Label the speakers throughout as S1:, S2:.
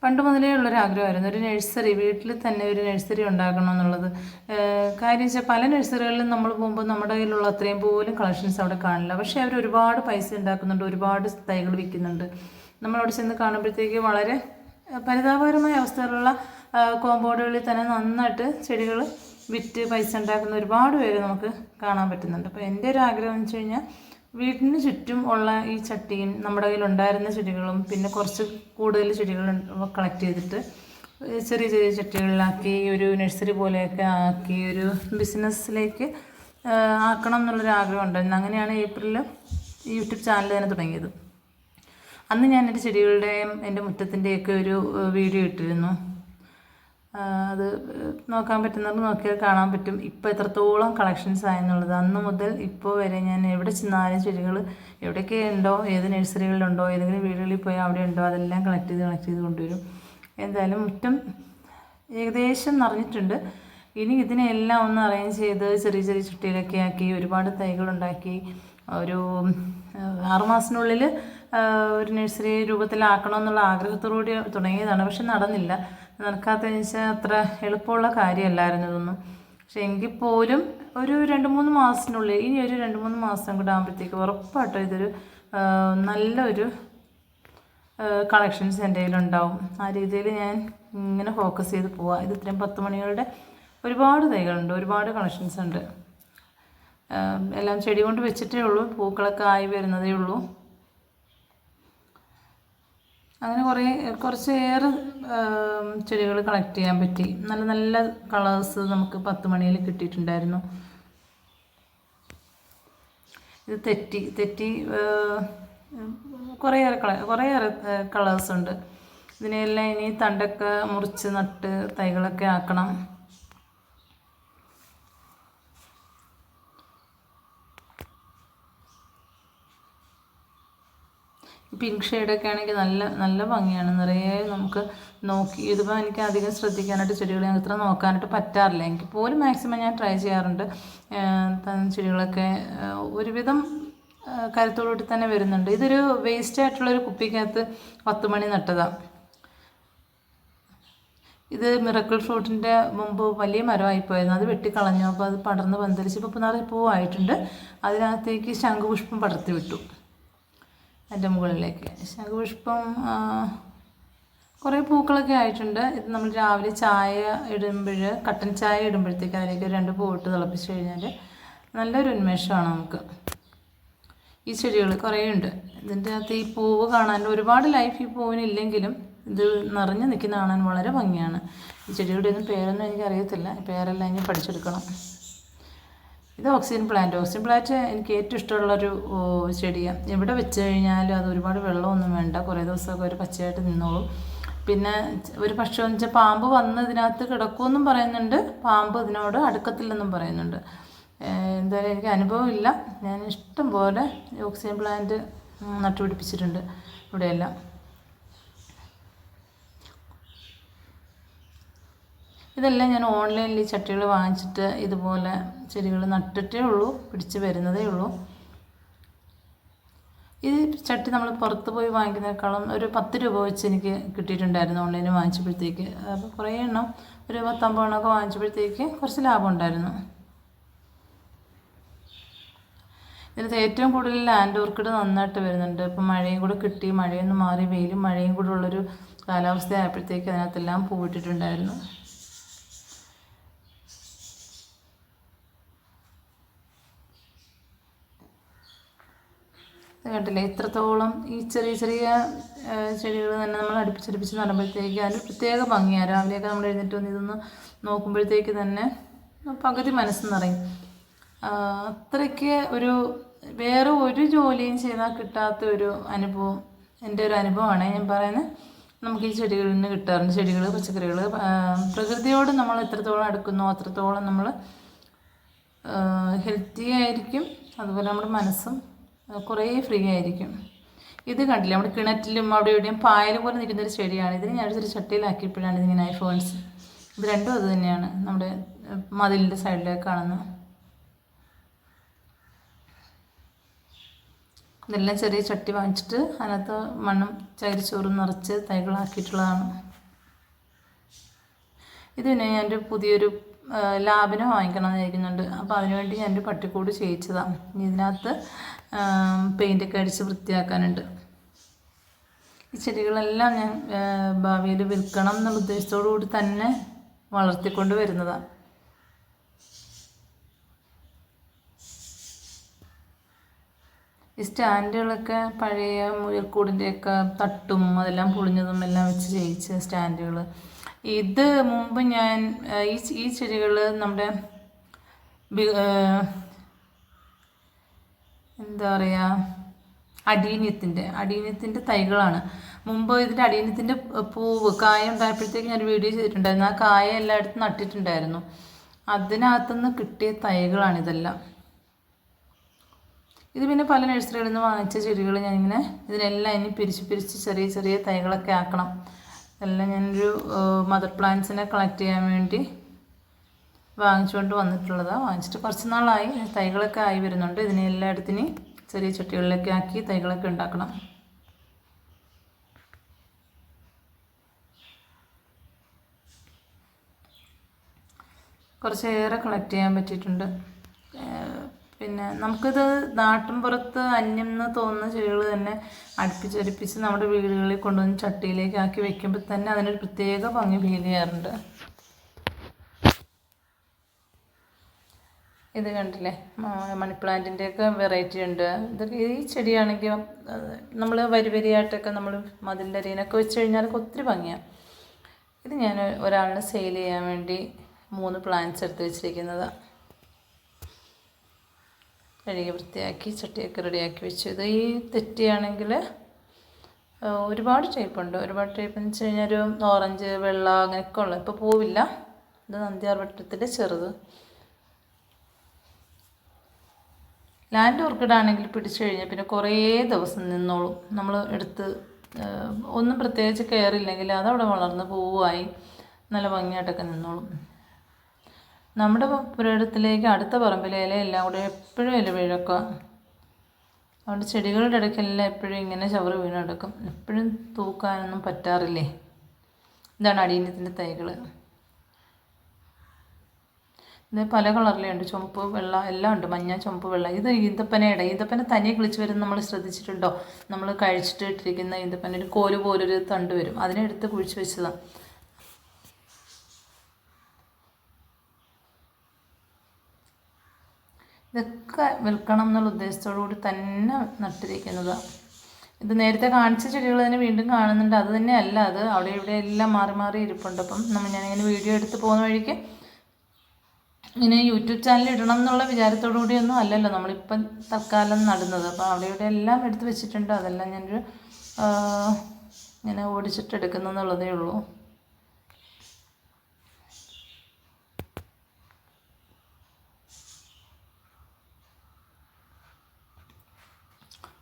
S1: പണ്ട് മുതലേ ഉള്ളൊരാഗ്രഹമായിരുന്നു ഒരു നഴ്സറി, വീട്ടിൽ തന്നെ ഒരു നഴ്സറി ഉണ്ടാക്കണം എന്നുള്ളത്. കാര്യം വെച്ചാൽ പല നഴ്സറികളിലും നമ്മൾ പോകുമ്പോൾ നമ്മുടെ കയ്യിലുള്ള അത്രയും പോലും കളക്ഷൻസ് അവിടെ കാണില്ല. പക്ഷേ അവർ ഒരുപാട് പൈസ ഉണ്ടാക്കുന്നുണ്ട്, ഒരുപാട് തൈകൾ വിൽക്കുന്നുണ്ട്. നമ്മളവിടെ ചെന്ന് കാണുമ്പോഴത്തേക്ക് വളരെ പരിതാപകരമായ അവസ്ഥയിലുള്ള കോമ്പൗണ്ടുകളിൽ തന്നെ നന്നായിട്ട് ചെടികൾ വിറ്റ് പൈസ ഉണ്ടാക്കുന്ന ഒരുപാട് പേര് നമുക്ക് കാണാൻ പറ്റുന്നുണ്ട്. അപ്പോൾ എൻ്റെ ഒരു ആഗ്രഹം എന്ന് വെച്ച് കഴിഞ്ഞാൽ വീടിന് ചുറ്റും ഉള്ള ഈ ചട്ടിയും നമ്മുടെ കയ്യിലുണ്ടായിരുന്ന ചെടികളും പിന്നെ കുറച്ച് കൂടുതൽ ചെടികൾ കളക്ട് ചെയ്തിട്ട് ചെറിയ ചെറിയ ചട്ടികളിലാക്കി ഒരു നഴ്സറി പോലെയൊക്കെ ആക്കി ഒരു ബിസിനസ്സിലേക്ക് ആക്കണം എന്നുള്ളൊരു ആഗ്രഹം ഉണ്ടായിരുന്നു. അങ്ങനെയാണ് ഏപ്രിലിൽ യൂട്യൂബ് ചാനൽ തന്നെ തുടങ്ങിയത്. അന്ന് ഞാൻ എൻ്റെ ചെടികളുടെയും എൻ്റെ മുറ്റത്തിൻ്റെയൊക്കെ ഒരു വീഡിയോ ഇട്ടിരുന്നു. അത് നോക്കാൻ പറ്റുന്നവർക്ക് നോക്കിയാൽ കാണാൻ പറ്റും ഇപ്പോൾ എത്രത്തോളം കളക്ഷൻസ് ആയെന്നുള്ളത്. അന്ന് മുതൽ ഇപ്പോൾ വരെ ഞാൻ എവിടെ ചെന്നാലും ചെടികൾ എവിടെയൊക്കെ ഉണ്ടോ, ഏത് നഴ്സറികളിലുണ്ടോ, ഏതെങ്കിലും വീടുകളിൽ പോയാൽ അവിടെ ഉണ്ടോ, അതെല്ലാം കളക്ട് ചെയ്ത് കൊണ്ടുവരും. എന്തായാലും മുറ്റം ഏകദേശം നിറഞ്ഞിട്ടുണ്ട്. ഇനി ഇതിനെല്ലാം ഒന്ന് അറേഞ്ച് ചെയ്ത് ചെറിയ ചെറിയ ചട്ടിയിലൊക്കെ ആക്കി ഒരുപാട് തൈകളുണ്ടാക്കി ഒരു 6 മാസത്തിനുള്ളിൽ ഒരു നഴ്സറി രൂപത്തിലാക്കണമെന്നുള്ള ആഗ്രഹത്തോടുകൂടി തുടങ്ങിയതാണ്. പക്ഷെ നടക്കാത്തതെന്ന് വെച്ചാൽ അത്ര എളുപ്പമുള്ള കാര്യമല്ലായിരുന്നു ഇതൊന്നും. പക്ഷെ എങ്കിൽ പോലും ഒരു 2-3 മാസത്തിനുള്ളിൽ, ഇനി ഒരു 2-3 മാസം കൂടെ ആകുമ്പോഴത്തേക്ക് ഉറപ്പായിട്ടും ഇതൊരു നല്ലൊരു കളക്ഷൻസ് എൻ്റെ കയ്യിലുണ്ടാവും. ആ രീതിയിൽ ഞാൻ ഇങ്ങനെ ഫോക്കസ് ചെയ്ത് പോവാം. ഇത് ഇത്രയും 10 മണികളുടെ ഒരുപാട് തൈകളുണ്ട്, ഒരുപാട് കളക്ഷൻസ് ഉണ്ട്. എല്ലാം ചെടി കൊണ്ട് വെച്ചിട്ടേ ഉള്ളൂ, പൂക്കളൊക്കെ ആയി വരുന്നതേ ഉള്ളൂ. അങ്ങനെ കുറച്ചേറെ ചെടികൾ കളക്ട് ചെയ്യാൻ പറ്റി. നല്ല നല്ല കളേഴ്സ് നമുക്ക് 10 മണിയിൽ കിട്ടിയിട്ടുണ്ടായിരുന്നു. ഇത് തെറ്റി കുറേയേറെ കളേഴ്സ് ഉണ്ട്. ഇതിനെല്ലാം ഇനി തണ്ടൊക്കെ മുറിച്ച് നട്ട് തൈകളൊക്കെ ആക്കണം. പിങ്ക് ഷെയ്ഡൊക്കെ ആണെങ്കിൽ നല്ല ഭംഗിയാണ്. നിറയെ നമുക്ക് നോക്കി ഇതിപ്പോൾ എനിക്ക് അധികം ശ്രദ്ധിക്കാനായിട്ട് ചെടികളെ അത്ര നോക്കാനായിട്ട് പറ്റാറില്ല. എനിക്ക് പോലും മാക്സിമം ഞാൻ ട്രൈ ചെയ്യാറുണ്ട്. ചെടികളൊക്കെ ഒരുവിധം കരുത്തോടുകൂടി തന്നെ വരുന്നുണ്ട്. ഇതൊരു വേസ്റ്റ് ആയിട്ടുള്ളൊരു കുപ്പിക്കകത്ത് 10 മണി നട്ടതാണ്. ഇത് മിറക്കിൾ ഫ്രൂട്ടിൻ്റെ മുമ്പ് വലിയ മരമായിപ്പോയിരുന്നു, അത് വെട്ടിക്കളഞ്ഞു. അപ്പോൾ അത് പടർന്ന് പന്തലിച്ച് ഇപ്പോൾ നിറയെ പൂവായിട്ടുണ്ട്. അതിനകത്തേക്ക് ശംഖുപുഷ്പം പടർത്തി വിട്ടു എൻ്റെ മുകളിലേക്ക്. ശംഖുപുഷ്പം കുറേ പൂക്കളൊക്കെ ആയിട്ടുണ്ട്. ഇത് നമ്മൾ രാവിലെ കട്ടൻ ചായ ഇടുമ്പോഴത്തേക്ക് അതിലേക്ക് 2 പൂവിട്ട് തിളപ്പിച്ച് കഴിഞ്ഞാൽ നല്ലൊരു ഉന്മേഷമാണ് നമുക്ക്. ഈ ചെടികൾ കുറേ ഉണ്ട്. ഇതിൻ്റെ അകത്ത് ഈ പൂവ് കാണാൻ ഒരുപാട് ലൈഫ് ഈ പൂവിനില്ലെങ്കിലും ഇത് നിറഞ്ഞു നിൽക്കുന്ന കാണാൻ വളരെ ഭംഗിയാണ്. ഈ ചെടിയുടെ ഒന്നും പേരൊന്നും എനിക്കറിയത്തില്ല, പേരെല്ലാം ഇനി പഠിച്ചെടുക്കണം. ഇത് ഓക്സിജൻ പ്ലാന്റ് എനിക്ക് ഏറ്റവും ഇഷ്ടമുള്ളൊരു ചെടിയാണ്. എവിടെ വെച്ച് കഴിഞ്ഞാലും അത് ഒരുപാട് വെള്ളമൊന്നും വേണ്ട, കുറേ ദിവസമൊക്കെ ഒരു പച്ചയായിട്ട് നിന്നോളും. പിന്നെ ഒരു പക്ഷേ എന്ന് വെച്ചാൽ പാമ്പ് വന്ന് ഇതിനകത്ത് കിടക്കുമെന്നും പറയുന്നുണ്ട്, പാമ്പ് ഇതിനോട് അടുക്കത്തില്ലെന്നും പറയുന്നുണ്ട്. എന്തായാലും എനിക്ക് അനുഭവമില്ല. ഞാൻ ഇഷ്ടം പോലെ ഓക്സിജൻ പ്ലാന്റ് നട്ടുപിടിപ്പിച്ചിട്ടുണ്ട് ഇവിടെയെല്ലാം. ഇതെല്ലാം ഞാൻ ഓൺലൈനിൽ ഈ ചട്ടികൾ വാങ്ങിച്ചിട്ട് ഇതുപോലെ ചെടികൾ നട്ടിട്ടേ ഉള്ളൂ, പിടിച്ച് വരുന്നതേ ഉള്ളൂ. ഈ ചട്ടി നമ്മൾ പുറത്ത് പോയി വാങ്ങിക്കുന്നതിനേക്കാളും ഒരു 10 രൂപ വെച്ച് എനിക്ക് കിട്ടിയിട്ടുണ്ടായിരുന്നു ഓൺലൈനിൽ വാങ്ങിച്ചപ്പോഴത്തേക്ക്. അപ്പോൾ കുറേ എണ്ണം ഒരു 10-50 എണ്ണമൊക്കെ വാങ്ങിച്ചപ്പോഴത്തേക്ക് കുറച്ച് ലാഭം ഉണ്ടായിരുന്നു. ഇതിനകത്ത് ഏറ്റവും കൂടുതൽ ലാൻഡ് ഓർക്കിഡ് നന്നായിട്ട് വരുന്നുണ്ട്. ഇപ്പം മഴയും കൂടെ കിട്ടി, മഴയൊന്നും മാറി വെയിലും മഴയും കൂടെ ഉള്ളൊരു കാലാവസ്ഥ ആയപ്പോഴത്തേക്ക് അതിനകത്തെല്ലാം പൂവിട്ടിട്ടുണ്ടായിരുന്നു. കണ്ടില്ലേ, ഇത്രത്തോളം ഈ ചെറിയ ചെറിയ ചെടികൾ തന്നെ നമ്മൾ അടുപ്പിച്ചടുപ്പിച്ച് നടുമ്പോഴത്തേക്ക് അതിന് പ്രത്യേക ഭംഗിയാണ്. രാവിലെയൊക്കെ നമ്മൾ എഴുന്നേറ്റ് വന്ന് ഇതൊന്ന് നോക്കുമ്പോഴത്തേക്ക് തന്നെ പകുതി മനസ്സ് നിറയും. അത്രയ്ക്ക് വേറെ ഒരു ജോലിയും ചെയ്താൽ കിട്ടാത്ത ഒരു അനുഭവം, എൻ്റെ ഒരു അനുഭവമാണ് ഞാൻ പറയുന്നത്. നമുക്ക് ഈ ചെടികളിൽ നിന്ന് കിട്ടാറുണ്ട്. ചെടികൾ, പച്ചക്കറികൾ, പ്രകൃതിയോട് നമ്മൾ എത്രത്തോളം അടുക്കുന്നോ അത്രത്തോളം നമ്മൾ ഹെൽത്തി ആയിരിക്കും. അതുപോലെ നമ്മുടെ മനസ്സും കുറേ ഫ്രീ ആയിരിക്കും. ഇത് കണ്ടില്ലേ, നമ്മുടെ കിണറ്റിലും അവിടെ എവിടെയും പായൽ പോലെ നിൽക്കുന്നൊരു ചെടിയാണ്. ഇതിന് ഞാനൊരു ചട്ടിയിലാക്കിയപ്പോഴാണ് ഇതിങ്ങനെ ഐഫോൺസ്. ഇത് രണ്ടും അത് തന്നെയാണ്, നമ്മുടെ മതിലിൻ്റെ സൈഡിലേക്ക് കാണുന്നത്. ഇതെല്ലാം ചെറിയ ചട്ടി വാങ്ങിച്ചിട്ട് അതിനകത്ത് മണ്ണും ചകിരിച്ചോറും നിറച്ച് തൈകളാക്കിയിട്ടുള്ളതാണ്. ഇത് പിന്നെ ഞാനൊരു പുതിയൊരു ലാബിനെ വാങ്ങിക്കണം എന്നിരിക്കുന്നുണ്ട്. അപ്പോൾ അതിനുവേണ്ടി ഞാനൊരു പട്ടിക്കൂട് ചെയ്യിച്ചതാണ്. ഇതിനകത്ത് പെയിൻ്റൊക്കെ അടിച്ച് വൃത്തിയാക്കാനുണ്ട്. ഈ ചെടികളെല്ലാം ഞാൻ ഭാവിയിൽ വിൽക്കണം എന്നുള്ള ഉദ്ദേശത്തോടു കൂടി തന്നെ വളർത്തിക്കൊണ്ട് വരുന്നതാണ്. ഈ സ്റ്റാൻഡുകളൊക്കെ പഴയ മുയൽക്കൂടിൻ്റെയൊക്കെ തട്ടും അതെല്ലാം പൊളിഞ്ഞതും എല്ലാം വെച്ച് ചെയ്യിച്ച സ്റ്റാൻഡുകൾ. ഇത് മുമ്പ് ഞാൻ ഈ ചെടികൾ നമ്മുടെ എന്താ പറയുക, അടീന്യത്തിൻ്റെ തൈകളാണ്. മുമ്പ് ഇതിൻ്റെ അടീന്യത്തിൻ്റെ പൂവ് കായ ഉണ്ടായപ്പോഴത്തേക്ക് ഞാൻ വീഡിയോ ചെയ്തിട്ടുണ്ടായിരുന്നു. ആ കായ എല്ലായിടത്തും നട്ടിട്ടുണ്ടായിരുന്നു. അതിനകത്തുനിന്ന് കിട്ടിയ തൈകളാണിതെല്ലാം. ഇത് പിന്നെ പല നഴ്സറികളിൽ നിന്ന് വാങ്ങിച്ച ചെടികൾ ഞാനിങ്ങനെ ഇതിനെല്ലാം ഇനി പിരിച്ച് ചെറിയ ചെറിയ തൈകളൊക്കെ ആക്കണം. എല്ലാം ഞാനൊരു മദർ പ്ലാന്റ്സിനെ കളക്ട് ചെയ്യാൻ വേണ്ടി വാങ്ങിച്ചുകൊണ്ട് വന്നിട്ടുള്ളതാണ്. വാങ്ങിച്ചിട്ട് കുറച്ച് നാളായി, തൈകളൊക്കെ ആയി വരുന്നുണ്ട്. ഇതിനെ എല്ലായിടത്തിനും ചെറിയ ചട്ടികളിലൊക്കെ ആക്കി തൈകളൊക്കെ ഉണ്ടാക്കണം. കുറച്ചേറെ കളക്ട് ചെയ്യാൻ പറ്റിയിട്ടുണ്ട്. പിന്നെ നമുക്കിത് നാട്ടിൻപുറത്ത് അന്യം എന്ന് തോന്നുന്ന ചെടികൾ തന്നെ അടുപ്പിച്ചടുപ്പിച്ച് നമ്മുടെ വീടുകളിൽ കൊണ്ടുവന്ന് ചട്ടിയിലേക്ക് ആക്കി വെക്കുമ്പോൾ തന്നെ അതിനൊരു പ്രത്യേക ഭംഗി ഫീൽ ചെയ്യാറുണ്ട്. ഇത് കണ്ടില്ലേ, മണി പ്ലാന്റിൻ്റെയൊക്കെ വെറൈറ്റി ഉണ്ട്. ഇതൊക്കെ ഈ ചെടിയാണെങ്കിൽ നമ്മൾ വരിയായിട്ടൊക്കെ നമ്മൾ മതിലിൻ്റെ അരിയിനൊക്കെ വെച്ച് കഴിഞ്ഞാലൊക്കെ ഒത്തിരി ഭംഗിയാണ്. ഇത് ഞാൻ ഒരാളിന് സെയിൽ ചെയ്യാൻ വേണ്ടി 3 പ്ലാന്റ്സ് എടുത്ത് വെച്ചിരിക്കുന്നതാണ്. കഴുകി വൃത്തിയാക്കി ചട്ടിയൊക്കെ റെഡിയാക്കി വെച്ചു. ഇത് ഈ തെറ്റിയാണെങ്കിൽ ഒരുപാട് ടൈപ്പുണ്ട്. ഒരുപാട് ടൈപ്പ് എന്ന് വെച്ച് കഴിഞ്ഞാൽ ഒരു ഓറഞ്ച്, വെള്ള അങ്ങനെയൊക്കെ ഉള്ളത്. ഇപ്പോൾ പൂവില്ല. ഇത് നന്ദ്യാർ വട്ടത്തിൻ്റെ ചെറുത്. ലാൻഡ് ഓർക്കിഡാണെങ്കിൽ പിടിച്ചു കഴിഞ്ഞാൽ പിന്നെ കുറേ ദിവസം നിന്നോളും. നമ്മൾ എടുത്ത് ഒന്നും പ്രത്യേകിച്ച് കെയർ ഇല്ലെങ്കിൽ അതവിടെ വളർന്ന് പൂവായി നല്ല ഭംഗിയായിട്ടൊക്കെ നിന്നോളും. നമ്മുടെ പുരയിടത്തിലേക്ക് അടുത്ത പറമ്പിലെ ഇലയെല്ലാം കൂടെ എപ്പോഴും ഇല വീഴക്കുക. അതുകൊണ്ട് ചെടികളുടെ ഇടയ്ക്കെല്ലാം എപ്പോഴും ഇങ്ങനെ ചവറ് വീണെടുക്കും. എപ്പോഴും തൂക്കാനൊന്നും പറ്റാറില്ലേ. ഇതാണ് അടീന്യത്തിൻ്റെ തൈകൾ. ഇത് പല കളറിലുണ്ട്, ചുവപ്പ്, വെള്ള എല്ലാം ഉണ്ട്. മഞ്ഞ, ചുവപ്പ്, വെള്ള. ഇത് ഈന്തപ്പന തനിയെ കിളിച്ച് വരുന്ന നമ്മൾ ശ്രദ്ധിച്ചിട്ടുണ്ടോ? നമ്മൾ കഴിച്ചിട്ട് ഇട്ടിരിക്കുന്ന ഈന്തപ്പന ഒരു കോല് പോലൊരു തണ്ട് വരും, അതിനെ എടുത്ത് കുഴിച്ച് വെച്ചതാണ്. ഇതൊക്കെ വിൽക്കണം എന്നുള്ള ഉദ്ദേശത്തോടു കൂടി തന്നെ നട്ടിരിക്കുന്നതാണ്. ഇത് നേരത്തെ കാണിച്ച ചെടികൾ തന്നെ വീണ്ടും കാണുന്നുണ്ട്. അത് തന്നെയല്ല, അത് അവിടെ ഇവിടെ എല്ലാം മാറി മാറി ഇരിപ്പുണ്ട്. അപ്പം ഞാനിങ്ങനെ വീഡിയോ എടുത്ത് പോകുന്ന വഴിക്ക് ഇങ്ങനെ യൂട്യൂബ് ചാനൽ ഇടണം എന്നുള്ള വിചാരത്തോടു കൂടിയൊന്നും അല്ലല്ലോ നമ്മളിപ്പം തൽക്കാലം നടുന്നത്. അപ്പോൾ അവിടെ ഇവിടെ എല്ലാം എടുത്ത് വെച്ചിട്ടുണ്ട്. അതെല്ലാം ഞാനൊരു ഇങ്ങനെ ഓടിച്ചിട്ടെടുക്കുന്നുള്ളതേ ഉള്ളൂ.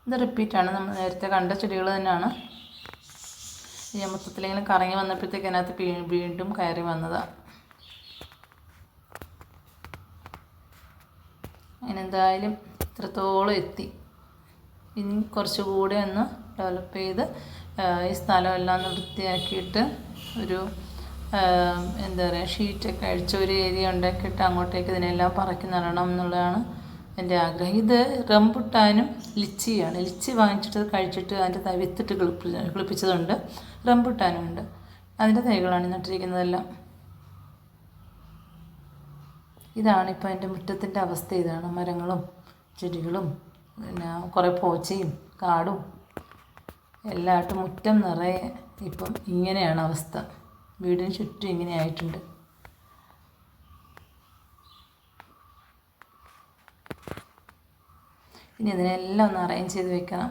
S1: ഇത് റിപ്പീറ്റാണ്, നമ്മൾ നേരത്തെ കണ്ട ചെടികൾ തന്നെയാണ്. ഈ മൊത്തത്തിലെങ്കിലും കറങ്ങി വന്നപ്പോഴത്തേക്ക് അതിനകത്ത് വീണ്ടും കയറി വന്നതാണ്. അതിനെന്തായാലും ഇത്രത്തോളം എത്തി. ഇനി കുറച്ചുകൂടെ ഒന്ന് ഡെവലപ്പ് ചെയ്ത് ഈ സ്ഥലമെല്ലാം ഒന്ന് വൃത്തിയാക്കിയിട്ട് ഒരു എന്താ പറയുക, ഷീറ്റൊക്കെ അടിച്ച ഒരു ഏരിയ ഉണ്ടാക്കിയിട്ട് അങ്ങോട്ടേക്ക് ഇതിനെല്ലാം പറക്കി നടണം എന്നുള്ളതാണ് എൻ്റെ ആഗ്രഹം. ഇത് റംബുട്ടാനും ലിച്ചിയാണ്. ലിച്ചി വാങ്ങിച്ചിട്ട് കഴിച്ചിട്ട് അതിൻ്റെ വിത്തിട്ട് കിളിപ്പിച്ചതുണ്ട്. റംബുട്ടാനും ഉണ്ട്. അതിൻ്റെ തൈകളാണ് നട്ടിരിക്കുന്നതെല്ലാം. ഇതാണിപ്പോൾ എൻ്റെ മുറ്റത്തിൻ്റെ അവസ്ഥ. ഇതാണ് മരങ്ങളും ചെടികളും പിന്നെ കുറേ പോച്ചയും കാടും എല്ലായിട്ടും മുറ്റം നിറയെ ഇപ്പം ഇങ്ങനെയാണ് അവസ്ഥ. വീടിന് ചുറ്റും ഇങ്ങനെ ആയിട്ടുണ്ട്. ഇനി ഇതിനെല്ലാം ഒന്ന് അറേഞ്ച് ചെയ്ത് വെക്കണം.